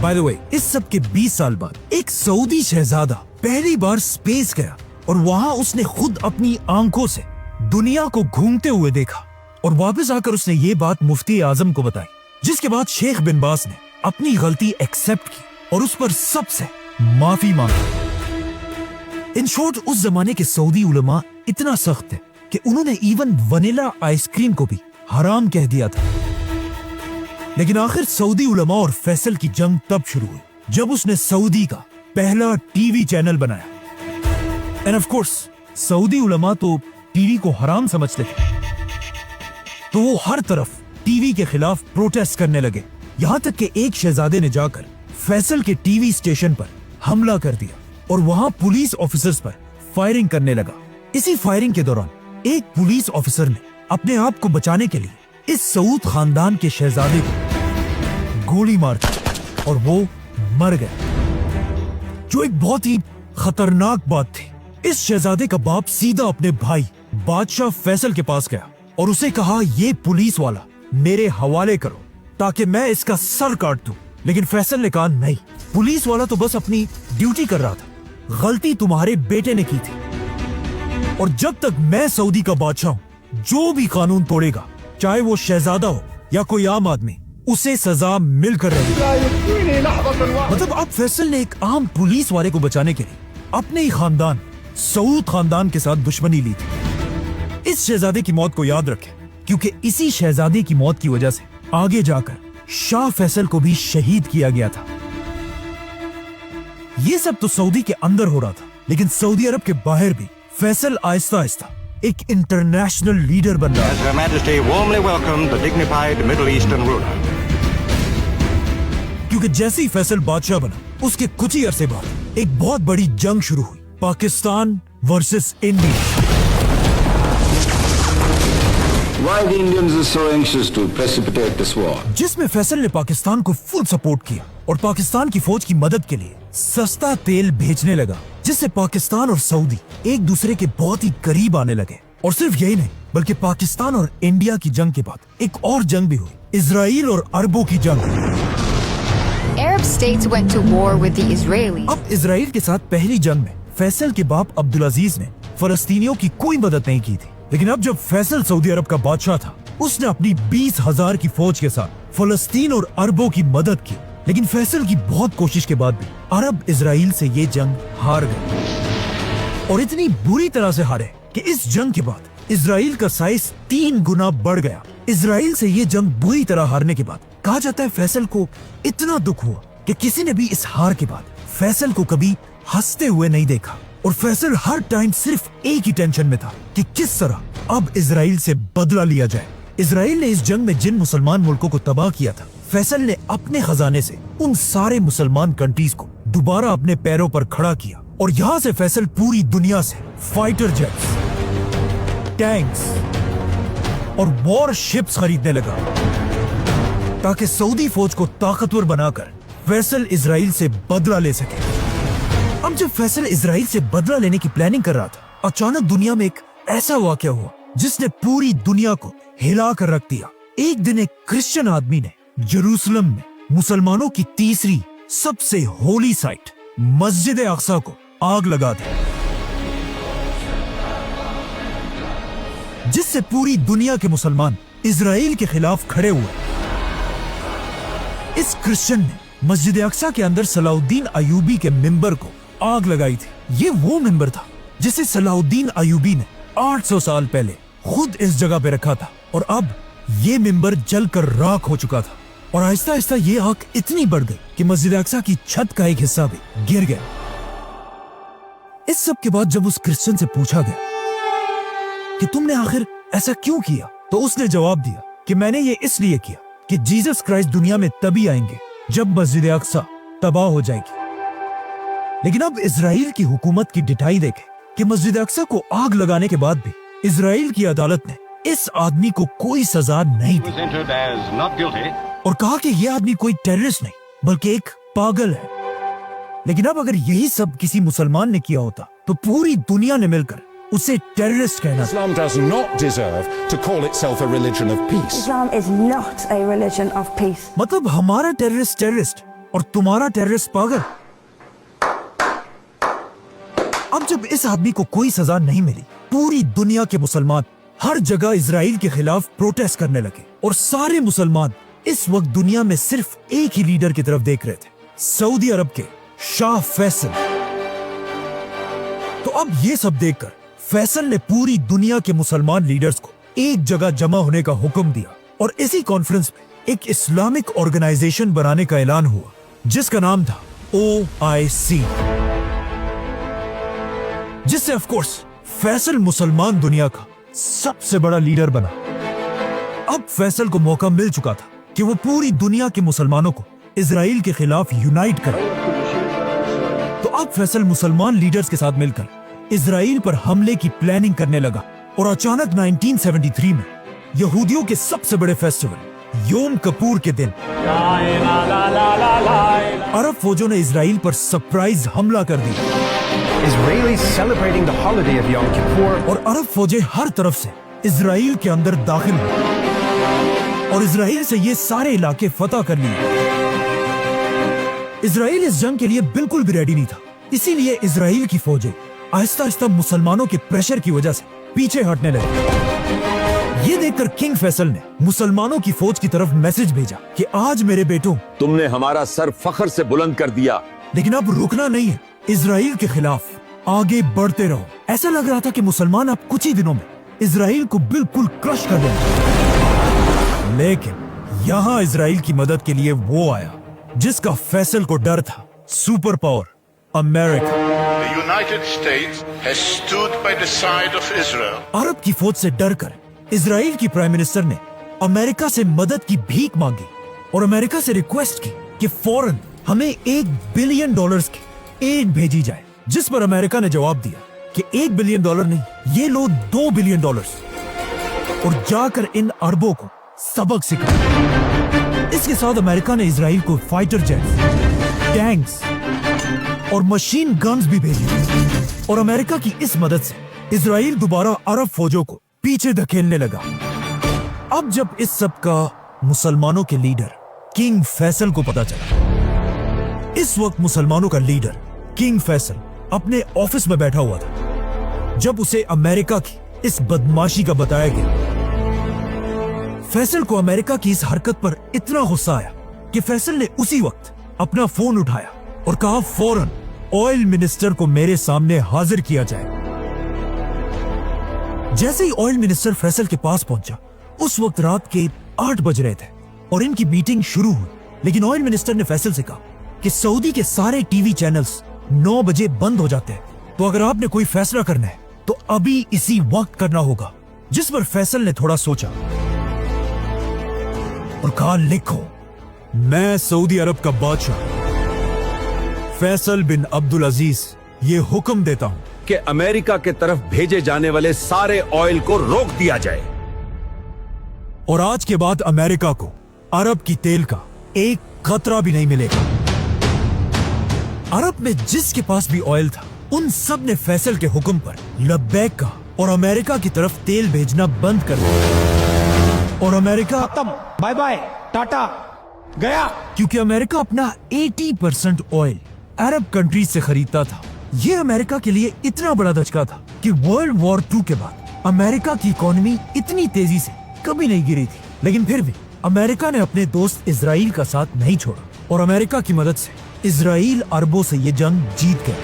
बाय द वे, इस सब के 20 साल बाद एक सऊदी शहजादा पहली बार स्पेस गया, और वहां उसने खुद अपनी आंखों से दुनिया को घूमते हुए देखा, और वापस आकर उसने ये बात मुफ्ती आजम को बताई, जिसके बाद शेख बिन बाज ने अपनी गलती एक्सेप्ट की और उस पर सबसे माफी मांगी। इन शॉर्ट, उस जमाने के सऊदी उलमा इतना सख्त थे कि उन्होंने इवन वनीला आइसक्रीम को भी हराम कह दिया था। लेकिन आखिर सऊदी उलमा और फैसल की जंग तब शुरू हुई जब उसने सऊदी का पहला टीवी चैनल बनाया। एंड ऑफ कोर्स सऊदी उलमा तो टीवी को हराम समझते थे, तो वो हर तरफ टीवी के खिलाफ प्रोटेस्ट करने लगे, यहाँ तक कि एक शहजादे ने जाकर फैसल के टीवी स्टेशन पर हमला कर दिया और वहां पुलिस ऑफिसर्स पर फायरिंग करने लगा। इसी फायरिंग के दौरान एक पुलिस ऑफिसर ने अपने आप को बचाने के लिए इस सऊद खानदान के शहजादे को गोली मार दी और वो मर गया, जो एक बहुत ही खतरनाक बात थी। इस शहजादे का बाप सीधा अपने भाई बादशाह फैसल के पास गया और उसे कहा, ये पुलिस वाला मेरे हवाले करो ताकि मैं इसका सर काट दूं। लेकिन फैसल ने कहा, नहीं, पुलिस वाला तो बस अपनी ड्यूटी कर रहा था, गलती तुम्हारे बेटे ने की थी, और जब तक मैं सऊदी का बादशाह हूं, जो भी कानून तोड़ेगा, चाहे वो शहजादा हो या कोई आम आदमी, उसे सजा मिलकर रहेगी। मतलब अब फैसल ने एक आम पुलिस वाले को बचाने के लिए अपने ही खानदान सऊद खानदान के साथ दुश्मनी ली थी। इस शहजादे की मौत को याद रखें, क्योंकि इसी शहजादे की मौत की वजह से आगे जाकर शाह फैसल को भी शहीद किया गया था। ये सब तो सऊदी के अंदर हो रहा था, लेकिन सऊदी अरब के बाहर भी फैसल आहिस्ता आहिस्ता एक इंटरनेशनल लीडर बन रहा है। Her Majesty warmly welcomed the dignified Middle Eastern ruler. क्योंकि जैसे ही फैसल बादशाह बना, उसके कुछ ही अरसे बाद एक बहुत बड़ी जंग शुरू हुई Pakistan versus India. Why the Indians are so anxious to precipitate this war? जिसमें फैसल ने पाकिस्तान को फुल सपोर्ट किया और पाकिस्तान की फौज की मदद के लिए सस्ता तेल भेजने लगा, जिससे पाकिस्तान और सऊदी एक दूसरे के बहुत ही करीब आने लगे। और सिर्फ यही नहीं, बल्कि पाकिस्तान और इंडिया की जंग के बाद एक और जंग भी हुई, इजराइल और अरबों की जंग। Arab states went to war with the Israelis. अब इजराइल के साथ पहली जंग में फैसल के बाप अब्दुल अजीज ने फलस्तीनियों की कोई मदद नहीं की थी, लेकिन अब जब फैसल सऊदी अरब का बादशाह था, उसने अपनी 20,000 की फौज के साथ फलस्तीन और अरबों की मदद की। लेकिन फैसल की बहुत कोशिश के बाद भी अरब इजराइल से ये जंग हार गए, और इतनी बुरी तरह से हारे कि इस जंग के बाद इजराइल का साइज 3 गुना बढ़ गया। इजराइल से ये जंग बुरी तरह हारने के बाद कहा जाता है फैसल को इतना दुख हुआ कि किसी ने भी इस हार के बाद फैसल को कभी हंसते हुए नहीं देखा, और फैसल हर टाइम सिर्फ एक ही टेंशन में था कि किस तरह अब इजराइल से बदला लिया जाए। इजराइल ने इस जंग में जिन मुसलमान मुल्कों को तबाह किया था, फैसल ने अपने खजाने से उन सारे मुसलमान कंट्रीज को दोबारा अपने पैरों पर खड़ा किया, और यहाँ से फैसल पूरी दुनिया से फाइटर जेट्स, टैंक्स और वॉर शिप्स खरीदने लगा, ताकि सऊदी फौज को ताकतवर बनाकर फैसल इजराइल से बदला ले सके। अब जब फैसल इजराइल से बदला लेने की प्लानिंग कर रहा था, अचानक दुनिया में एक ऐसा वाकया हुआ जिसने पूरी दुनिया को हिला कर रख दिया। एक दिन एक क्रिश्चियन आदमी ने जेरूसलम में मुसलमानों की तीसरी सबसे होली साइट मस्जिद अक्सा को आग लगा दी, जिससे पूरी दुनिया के मुसलमान इजराइल के खिलाफ खड़े हुए। इस क्रिश्चियन ने मस्जिद अक्सा के अंदर सलाउद्दीन अयूबी के मिंबर को आग लगाई थी। ये वो मिंबर था जिसे सलाउद्दीन अयूबी ने 800 साल पहले खुद इस जगह पे रखा था, और अब ये मिंबर जलकर राख हो चुका था, और आहिस्ता आहिस्ता ये आग इतनी बढ़ गई कि मस्जिद अक्सा की छत का एक हिस्सा भी गिर गया। इस सब के बाद जब उस क्रिश्चियन से पूछा गया कि तुमने आखिर ऐसा क्यों किया, तो उसने जवाब दिया कि मैंने ये इसलिए किया कि जीसस क्राइस्ट दुनिया में तभी आएंगे जब मस्जिद अक्सा तबाह हो जाएगी। लेकिन अब इजराइल की हुकूमत की डिटाई देखे कि मस्जिद अक्सा को आग लगाने के बाद भी इजराइल की अदालत ने इस आदमी को कोई सजा नहीं दी, और कहा कि यह आदमी कोई टेररिस्ट नहीं बल्कि एक पागल है। लेकिन अब अगर यही सब किसी मुसलमान ने किया होता तो पूरी दुनिया ने मिलकर उसे टेररिस्ट कहना। Islam does not deserve to call itself a religion of peace. Islam is not a religion of peace. मतलब हमारा टेररिस्ट टेररिस्ट और तुम्हारा टेररिस्ट पागल। अब जब इस आदमी को कोई सजा नहीं मिली, पूरी दुनिया के मुसलमान हर जगह इजराइल के खिलाफ प्रोटेस्ट करने लगे, और सारे मुसलमान इस वक्त दुनिया में सिर्फ एक ही लीडर की तरफ देख रहे थे, सऊदी अरब के शाह फैसल। तो अब ये सब देखकर फैसल ने पूरी दुनिया के मुसलमान लीडर्स को एक जगह जमा होने का हुक्म दिया, और इसी कॉन्फ्रेंस में एक इस्लामिक ऑर्गेनाइजेशन बनाने का ऐलान हुआ, जिसका नाम था OIC, जिससे ऑफ कोर्स फैसल मुसलमान दुनिया का सबसे बड़ा लीडर बना। अब फैसल को मौका मिल चुका था कि वो पूरी दुनिया के मुसलमानों को इजराइल के खिलाफ यूनाइट करे। तो अब फैसल मुसलमान लीडर्स के साथ मिलकर इजराइल पर हमले की प्लानिंग करने लगा, और अचानक 1973 में यहूदियों के सबसे बड़े फेस्टिवल योम किपुर के दिन अरब फौजों ने इजराइल पर सरप्राइज हमला कर दिया। Israelis celebrating the holiday of Yom Kippur. और अरब फौजें हर तरफ से इजराइल के अंदर दाखिल हुई, और इजराइल से ये सारे इलाके फतह कर लिए। इजराइल इस जंग के लिए बिल्कुल भी रेडी नहीं था, इसीलिए इजराइल की फौजें आहिस्ता आहिस्ता मुसलमानों के प्रेशर की वजह से पीछे हटने लगे। ये देखकर किंग फैसल ने मुसलमानों की फौज की तरफ मैसेज भेजा कि आज मेरे बेटों, तुमने हमारा सर फख्र से बुलंद कर दिया, लेकिन अब रुकना नहीं है, इजराइल के खिलाफ आगे बढ़ते रहो। ऐसा लग रहा था कि मुसलमान अब कुछ ही दिनों में इजराइल को बिल्कुल क्रश कर देंगे। लेकिन यहाँ इजराइल की मदद के लिए वो आया जिसका फैसल को डर था, super power America. The United States has stood by the side of Israel. अरब की फौज से डरकर इजराइल की प्राइम मिनिस्टर ने अमेरिका से मदद की भीख मांगी, और अमेरिका से रिक्वेस्ट की कि फौरन हमें $1 बिलियन की एड भेजी जाए, जिस पर अमेरिका ने जवाब दिया कि $1 बिलियन नहीं, ये लो $2 बिलियन और जाकर इन अरबों को सबक सिखाया। इसके साथ अमेरिका ने इजराइल को फाइटर जेट्स, टैंक्स और मशीन गन्स भी भेजी और अमेरिका की इस मदद से इजराइल दोबारा अरब फौजों को पीछे धकेलने लगा। अब जब इस सब का मुसलमानों के लीडर किंग फैसल को पता चला, इस वक्त मुसलमानों का लीडर किंग फैसल अपने ऑफिस में बैठा हुआ था जब उसे अमेरिका की इस बदमाशी का बताया गया। फैसल को अमेरिका की इस हरकत पर इतना गुस्सा आया कि फैसल ने उसी वक्त अपना फोन उठाया और कहा फौरन ऑयल मिनिस्टर को मेरे सामने हाजिर किया जाए। जैसे ही ऑयल मिनिस्टर फैसल के पास पहुंचा, उस वक्त रात के 8 बज रहे थे और इनकी मीटिंग शुरू हुई। लेकिन ऑयल मिनिस्टर ने फैसल से कहा कि सऊदी के सारे टीवी चैनल्स 9 बजे बंद हो जाते हैं, तो अगर आपने कोई फैसला करना है तो अभी इसी वक्त करना होगा। जिस पर फैसल ने थोड़ा सोचा और कहा, लिखो, मैं सऊदी अरब का बादशाह फैसल बिन अब्दुल अजीज ये हुक्म देता हूं कि अमेरिका के तरफ भेजे जाने वाले सारे ऑयल को रोक दिया जाए और आज के बाद अमेरिका को अरब की तेल का एक खतरा भी नहीं मिलेगा। अरब में जिसके पास भी ऑयल था, उन सब ने फैसल के हुक्म पर लब्बैक कहा और अमेरिका की तरफ तेल भेजना बंद कर दिया। और अमेरिका खत्म, बाय बाय, टाटा, गया। क्योंकि अमेरिका अपना 80% ऑयल अरब कंट्रीज से खरीदता था। ये अमेरिका के लिए इतना बड़ा धचका था कि वर्ल्ड वॉर 2 के बाद अमेरिका की इकोनॉमी इतनी तेजी से कभी नहीं गिरी थी। लेकिन फिर भी अमेरिका ने अपने दोस्त इजराइल का साथ नहीं छोड़ा और अमेरिका की मदद से इजराइल अरबों से ये जंग जीत गया।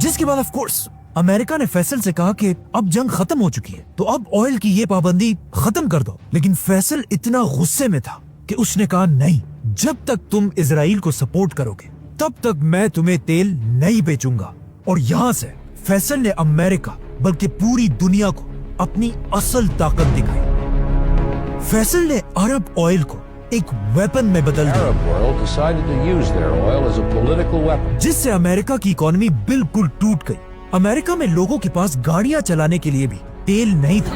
जिसके बाद ऑफ कोर्स अमेरिका ने फैसल से कहा कि अब जंग खत्म हो चुकी है, तो अब ऑयल की ये पाबंदी खत्म कर दो। लेकिन फैसल इतना गुस्से में था कि उसने कहा, नहीं, जब तक तुम इजराइल को सपोर्ट करोगे तब तक मैं तुम्हें तेल नहीं बेचूंगा। और यहाँ से फैसल ने अमेरिका बल्कि पूरी दुनिया को अपनी असल ताकत दिखाई। फैसल ने अरब ऑयल को एक वेपन में बदल दिया, जिससे अमेरिका की इकोनॉमी बिल्कुल टूट गई। अमेरिका में लोगों के पास गाड़ियां चलाने के लिए भी तेल नहीं था,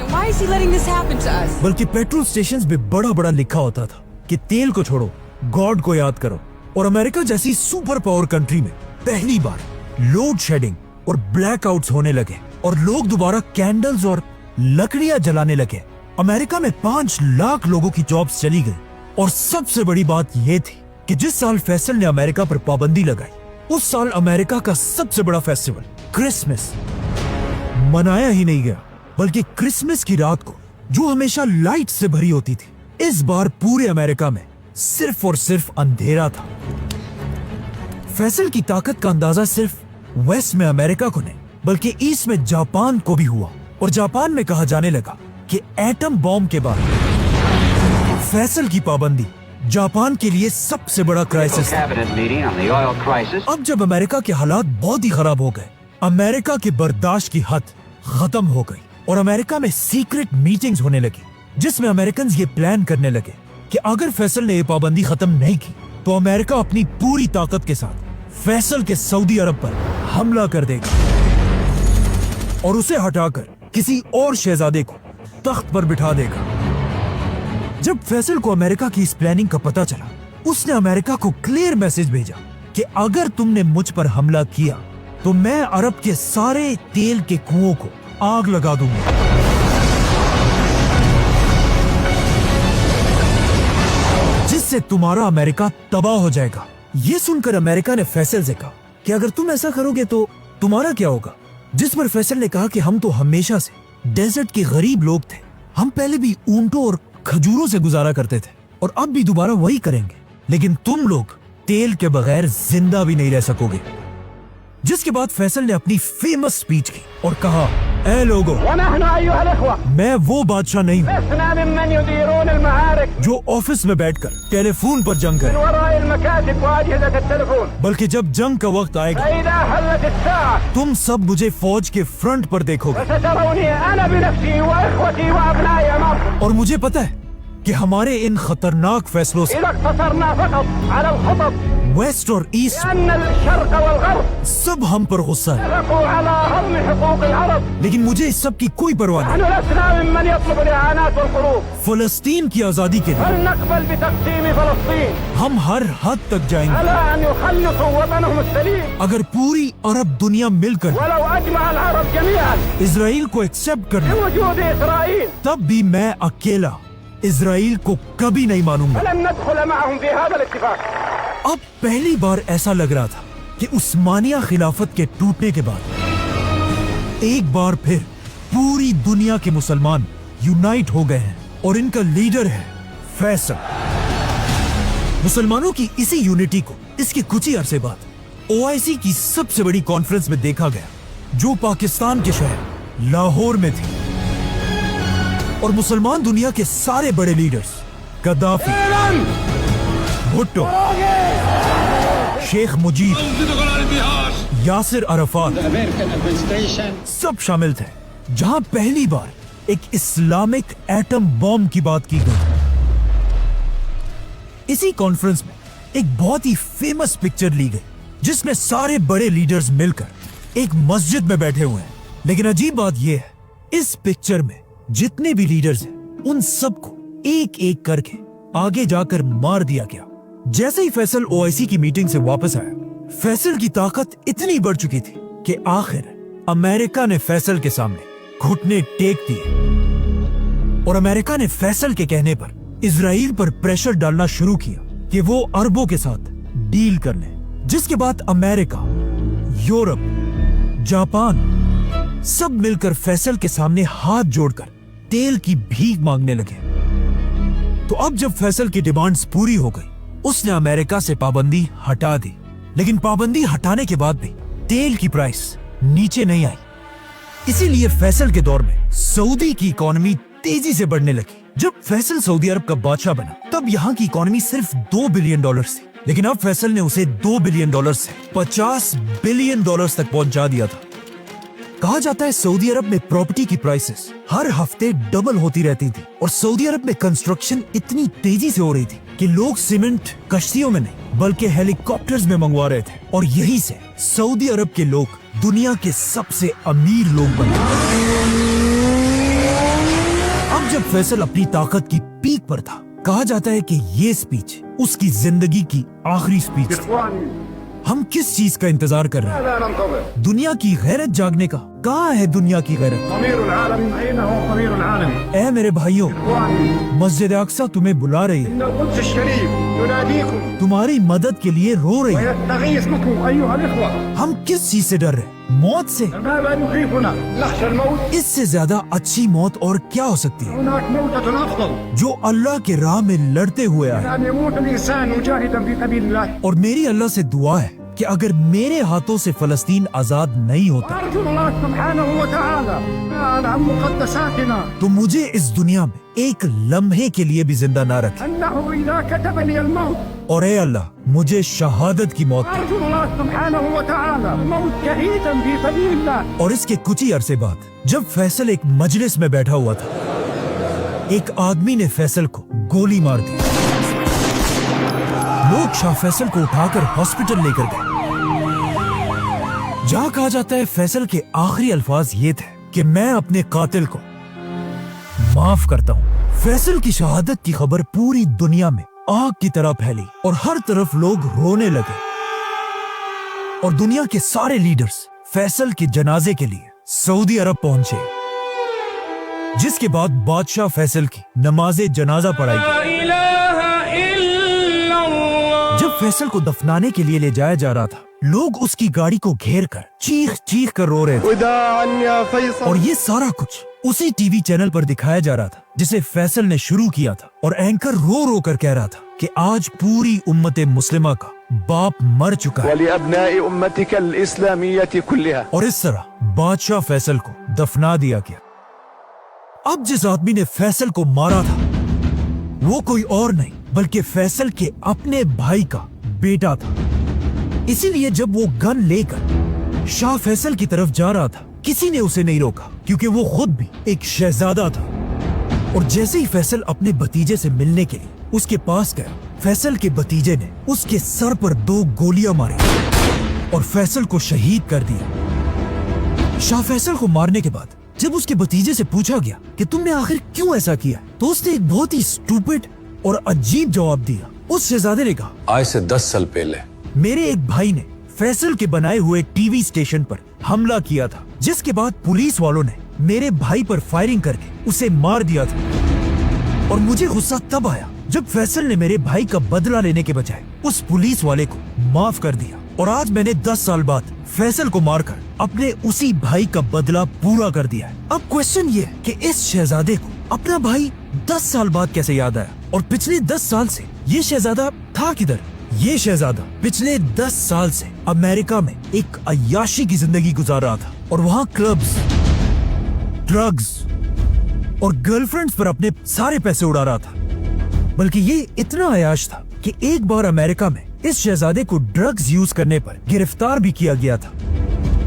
बल्कि पेट्रोल स्टेशंस पे बड़ा लिखा होता था कि तेल को छोड़ो, गॉड को याद करो। और अमेरिका जैसी सुपर पावर कंट्री में पहली बार लोड शेडिंग और ब्लैकआउट्स होने लगे और लोग दोबारा कैंडल्स और लकड़ियां जलाने लगे। अमेरिका में 5 लाख लोगों की जॉब्स चली गई। और सबसे बड़ी बात यह थी कि जिस साल फैसल ने अमेरिका पर पाबंदी लगाई, उस साल अमेरिका का सबसे बड़ा फेस्टिवल क्रिसमस मनाया ही नहीं गया, बल्कि क्रिसमस की रात को, जो हमेशा लाइट से भरी होती थी, इस बार पूरे अमेरिका में सिर्फ और सिर्फ अंधेरा था। फैसल की ताकत का अंदाजा सिर्फ वेस्ट में अमेरिका को नहीं, बल्कि ईस्ट में जापान को भी हुआ। और जापान में कहा जाने लगा कि एटम बॉम्ब के बाद फैसल की पाबंदी जापान के लिए सबसे बड़ा क्राइसिस था। अब जब अमेरिका के हालात बहुत ही खराब हो गए, अमेरिका की बर्दाश्त की हद खत्म हो गई और अमेरिका में सीक्रेट मीटिंग्स होने लगी, जिसमें अमेरिकन ये प्लान करने लगे कि अगर फैसल ने ये पाबंदी खत्म नहीं की तो अमेरिका अपनी पूरी ताकत के साथ फैसल के सऊदी अरब पर हमला कर देगा और उसे हटाकर किसी और शहजादे को तख्त पर बिठा देगा। जब फैसल को अमेरिका की इस प्लानिंग का पता चला, उसने अमेरिका को क्लियर मैसेज भेजा कि अगर तुमने मुझ पर हमला किया तो मैं अरब के सारे तेल के कुओं को आग लगा दूंगा। जिससे तुम्हारा अमेरिका तबाह हो जाएगा। ये सुनकर अमेरिका ने फैसल से कहा कि अगर तुम ऐसा करोगे तो तुम्हारा क्या होगा। जिस पर फैसल ने कहा कि हम तो हमेशा से डेजर्ट के गरीब लोग थे, हम पहले भी ऊंटों और खजूरों से गुजारा करते थे और अब भी दोबारा वही करेंगे, लेकिन तुम लोग तेल के बगैर जिंदा भी नहीं रह सकोगे। जिसके बाद फैसल ने अपनी फेमस स्पीच की और कहा, ऐ लोगों, मैं वो बादशाह नहीं हूँ जो ऑफिस में बैठकर टेलीफोन पर जंग करे, बल्कि जब जंग का वक्त आएगा तुम सब मुझे फौज के फ्रंट पर देखोगे। और मुझे पता है कि हमारे इन खतरनाक फैसलों से वेस्ट और ईस्ट सब हम पर गुस्सा है, اتفقوا على هضم حقوق العرب. लेकिन मुझे इस सब की कोई परवाह नहीं. نحن لسنا ممن يطلب الإعانات والحروب. फलस्तीन की आजादी के लिए بل نقبل بتقسيم فلسطين हम हर हद तक जाएंगे على أن يخلصوا وطنهم السليم. अगर पूरी अरब दुनिया मिलकर ولو أجمع العرب جميعا इसराइल को एक्सेप्ट कर ले, بوجود إسرائيل तब भी मैं अकेला इसराइल को कभी नहीं मानूंगा. فلن ندخل معهم في هذا الاتفاق. अब पहली बार ऐसा लग रहा था कि उस्मानिया खिलाफत के टूटने के बाद एक बार फिर पूरी दुनिया के मुसलमान यूनाइट हो गए हैं और इनका लीडर है फैसल. मुसलमानों की इसी यूनिटी को इसके कुछ ही अरसे बाद OIC की सबसे बड़ी कॉन्फ्रेंस में देखा गया, जो पाकिस्तान के शहर लाहौर में थी. और मुसलमान दुनिया के सारे बड़े लीडर्स गद्दाफी, भुट्टो, शेख मुजीब, यासिर अरफात सब शामिल थे, जहां पहली बार एक इस्लामिक एटम बॉम्ब की बात की गई. इसी कॉन्फ्रेंस में एक बहुत ही फेमस पिक्चर ली गई, जिसमें सारे बड़े लीडर्स मिलकर एक मस्जिद में बैठे हुए हैं. लेकिन अजीब बात यह है, इस पिक्चर में जितने भी लीडर्स हैं उन सबको एक एक करके आगे जाकर मार दिया गया. जैसे ही फैसल OIC की मीटिंग से वापस आया, फैसल की ताकत इतनी बढ़ चुकी थी कि आखिर अमेरिका ने फैसल के सामने घुटने टेक दिए और अमेरिका ने फैसल के कहने पर इजराइल पर प्रेशर डालना शुरू किया कि वो अरबों के साथ डील कर ले. जिसके बाद अमेरिका, यूरोप, जापान सब मिलकर फैसल के सामने हाथ जोड़कर तेल की भीख मांगने लगे. तो अब जब फैसल की डिमांड्स पूरी हो गई, उसने अमेरिका से पाबंदी हटा दी. लेकिन पाबंदी हटाने के बाद भी तेल की प्राइस नीचे नहीं आई. इसीलिए फैसल के दौर में सऊदी की इकोनॉमी तेजी से बढ़ने लगी. जब फैसल सऊदी अरब का बादशाह बना, तब यहाँ की इकोनॉमी सिर्फ $2 बिलियन थी, लेकिन अब फैसल ने उसे $2 बिलियन से $50 बिलियन तक पहुंचा दिया था. कहा जाता है सऊदी अरब में प्रॉपर्टी की प्राइसेस हर हफ्ते डबल होती रहती थी और सऊदी अरब में कंस्ट्रक्शन इतनी तेजी से हो रही थी कि लोग सीमेंट कश्तियों में नहीं बल्कि हेलीकॉप्टर्स में मंगवा रहे थे. और यही से सऊदी अरब के लोग दुनिया के सबसे अमीर लोग बने. अब जब फैसल अपनी ताकत की पीक पर था, कहा जाता है कि ये स्पीच उसकी जिंदगी की आखिरी स्पीच थी. हम किस चीज का इंतजार कर रहे हैं? दुनिया की गैरत जागने का. कहाँ है दुनिया की गैरत? ऐ मेरे भाइयों, मस्जिद अक्सा तुम्हें बुला रही है, तुम्हारी मदद के लिए रो रही है. हम किस चीज से डर रहे हैं? मौत से. इससे ज्यादा अच्छी मौत और क्या हो सकती है? जो अल्लाह के राह में लड़ते हुए आए. और मेरी अल्लाह से दुआ है कि अगर मेरे हाथों से फलस्तीन आजाद नहीं होता तो मुझे इस दुनिया में एक लम्हे के लिए भी जिंदा ना रखे. और ए अल्लाह, मुझे शहादत की मौत दे. और इसके कुछ ही अरसे बाद जब फैसल एक मजलिस में बैठा हुआ था, एक आदमी ने फैसल को गोली मार दी. लोग शाह फैसल को उठाकर हॉस्पिटल लेकर गए, जहां कहा जाता है फैसल के आखिरी अल्फाज ये थे कि मैं अपने कातिल को माफ करता हूँ. फैसल की शहादत की खबर पूरी दुनिया में आग की तरह फैली और हर तरफ लोग रोने लगे. और दुनिया के सारे लीडर्स फैसल के जनाजे के लिए सऊदी अरब पहुंचे, जिसके बाद बादशाह फैसल की नमाजे जनाजा पढ़ाई गई. जब फैसल को दफनाने के लिए ले जाया जा रहा था, लोग उसकी गाड़ी को घेर कर चीख चीख कर रो रहे थे. और ये सारा कुछ उसी टीवी चैनल पर दिखाया जा रहा था जिसे फैसल ने शुरू किया था. और एंकर रो रो कर कह रहा था कि आज पूरी उम्मत मुस्लिमा का बाप मर चुका है. और इस तरह बादशाह फैसल को दफना दिया गया. अब जिस आदमी ने फैसल को मारा था वो कोई और नहीं बल्कि फैसल के अपने भाई का बेटा था. इसीलिए जब वो गन लेकर शाह फैसल की तरफ जा रहा था, किसी ने उसे नहीं रोका, क्योंकि वो खुद भी एक शहजादा था. और जैसे ही फैसल अपने भतीजे से मिलने के लिए उसके पास गया, फैसल के भतीजे ने उसके सर पर 2 गोलियां मारी और फैसल को शहीद कर दिया। शाह फैसल को मारने के बाद जब उसके भतीजे से पूछा गया कि तुमने आखिर क्यों ऐसा किया, तो उसने एक बहुत ही स्टूपिड और अजीब जवाब दिया। उस शहजादे ने कहा, आज से 10 साल पहले मेरे एक भाई ने फैसल के बनाए हुए टीवी स्टेशन पर हमला किया था, जिसके बाद पुलिस वालों ने मेरे भाई पर फायरिंग करके उसे मार दिया था। और मुझे गुस्सा तब आया जब फैसल ने मेरे भाई का बदला लेने के बजाय उस पुलिस वाले को माफ कर दिया। और आज मैंने 10 साल बाद फैसल को मारकर अपने उसी भाई का बदला पूरा कर दिया है। अब क्वेश्चन ये है कि इस शहजादे को अपना भाई 10 साल बाद कैसे याद आया, और पिछले 10 साल से ये शहजादा था किधर? ये शहजादा पिछले 10 साल से अमेरिका में एक अय्याशी की जिंदगी गुजार रहा था और वहाँ क्लब्स, ड्रग्स और गर्लफ्रेंड्स पर अपने सारे पैसे उड़ा रहा था। बल्कि ये इतना अय्याश था कि एक बार अमेरिका में इस शहजादे को ड्रग्स यूज करने पर गिरफ्तार भी किया गया था।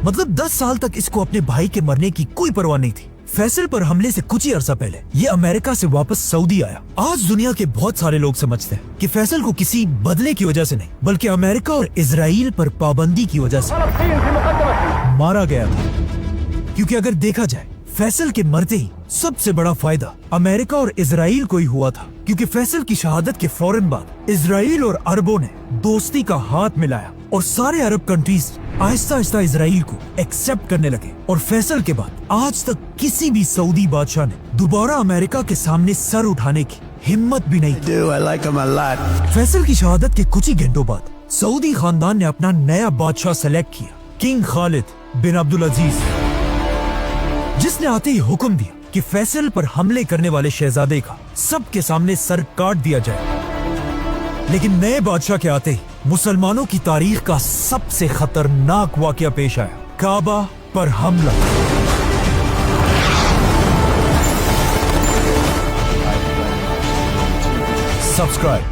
मतलब 10 साल तक इसको अपने भाई के मरने की कोई परवाह नहीं थी। फैसल पर हमले से कुछ ही अरसा पहले ये अमेरिका से वापस सऊदी आया। आज दुनिया के बहुत सारे लोग समझते हैं कि फैसल को किसी बदले की वजह से नहीं, बल्कि अमेरिका और इजराइल पर पाबंदी की वजह से मारा गया था। क्योंकि अगर देखा जाए, फैसल के मरते ही सबसे बड़ा फायदा अमेरिका और इजराइल को ही हुआ था, क्योंकि फैसल की शहादत के फौरन बाद इजराइल और अरबों ने दोस्ती का हाथ मिलाया और सारे अरब कंट्रीज आहिस्ता आहिस्ता इजराइल को एक्सेप्ट करने लगे। और फैसल के बाद आज तक किसी भी सऊदी बादशाह ने दोबारा अमेरिका के सामने सर उठाने की हिम्मत भी नहीं की। फैसल की शहादत के कुछ ही घंटों बाद सऊदी खानदान ने अपना नया बादशाह सेलेक्ट किया, किंग खालिद बिन अब्दुल अजीज, जिसने आते ही हुक्म दिया कि फैसल पर हमले करने वाले शहजादे का सबके सामने सर काट दिया जाए। लेकिन नए बादशाह के आते ही मुसलमानों की तारीख का सबसे खतरनाक वाकया पेश आया, काबा पर हमला। सब्सक्राइब